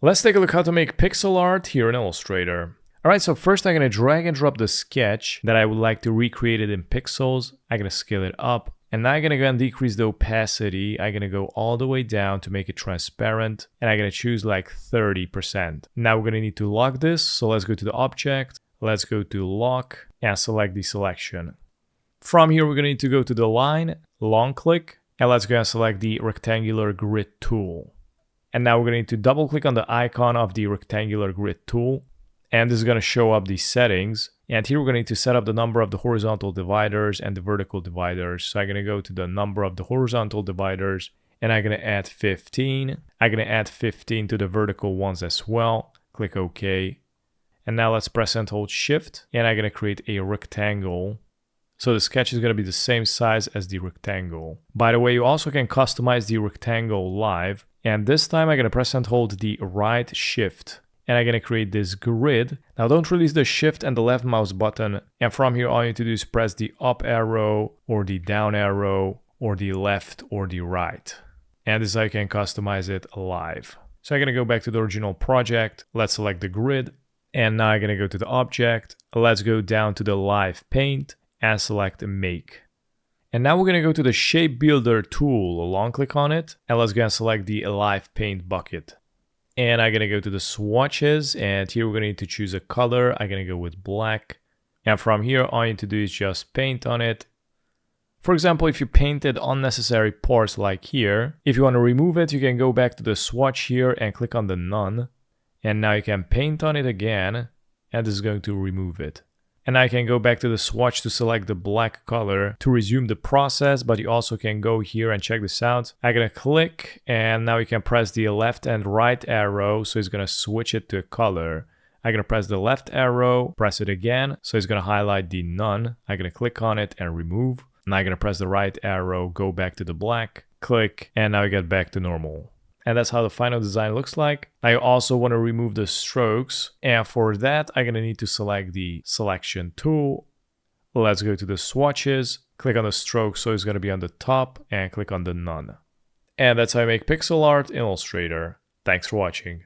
Let's take a look how to make pixel art here in Illustrator. Alright, so first I'm going to drag and drop the sketch that I would like to recreate it in pixels. I'm going to scale it up. And now I'm going to go and decrease the opacity. I'm going to go all the way down to make it transparent. And I'm going to choose like 30%. Now we're going to need to lock this. So let's go to the object. Let's go to lock and select the selection. From here, we're going to need to go to the line, long click, and let's go and select the rectangular grid tool. And now we're going to need to double click on the icon of the rectangular grid tool. And this is going to show up the settings. And here we're going to need to set up the number of the horizontal dividers and the vertical dividers. So I'm going to go to the number of the horizontal dividers and I'm going to add 15. I'm going to add 15 to the vertical ones as well. Click OK. And now let's press and hold Shift. And I'm going to create a rectangle. So the sketch is going to be the same size as the rectangle. By the way, you also can customize the rectangle live. And this time I'm going to press and hold the right Shift. And I'm going to create this grid. Now don't release the Shift and the left mouse button. And from here, all you need to do is press the up arrow or the down arrow or the left or the right. And this is how you can customize it live. So I'm going to go back to the original project. Let's select the grid. And now I'm going to go to the object. Let's go down to the live paint and select make. And now we're going to go to the shape builder tool. Long click on it. And let's go and select the live paint bucket. And I'm going to go to the swatches, and here we're going to need to choose a color. I'm going to go with black. And from here, all you need to do is just paint on it. For example, if you painted unnecessary parts like here, if you want to remove it, you can go back to the swatch here and click on the none. And now you can paint on it again, and this is going to remove it. And I can go back to the swatch to select the black color to resume the process, but you also can go here and check this out. I'm going to click, and now you can press the left and right arrow, so it's going to switch it to a color. I'm going to press the left arrow, press it again, so it's going to highlight the none. I'm going to click on it and remove. Now I'm going to press the right arrow, go back to the black, click, and now you get back to normal. And that's how the final design looks like. I also want to remove the strokes. And for that, I'm going to need to select the selection tool. Let's go to the swatches, click on the strokes, so it's going to be on the top, and click on the none. And that's how I make pixel art in Illustrator. Thanks for watching.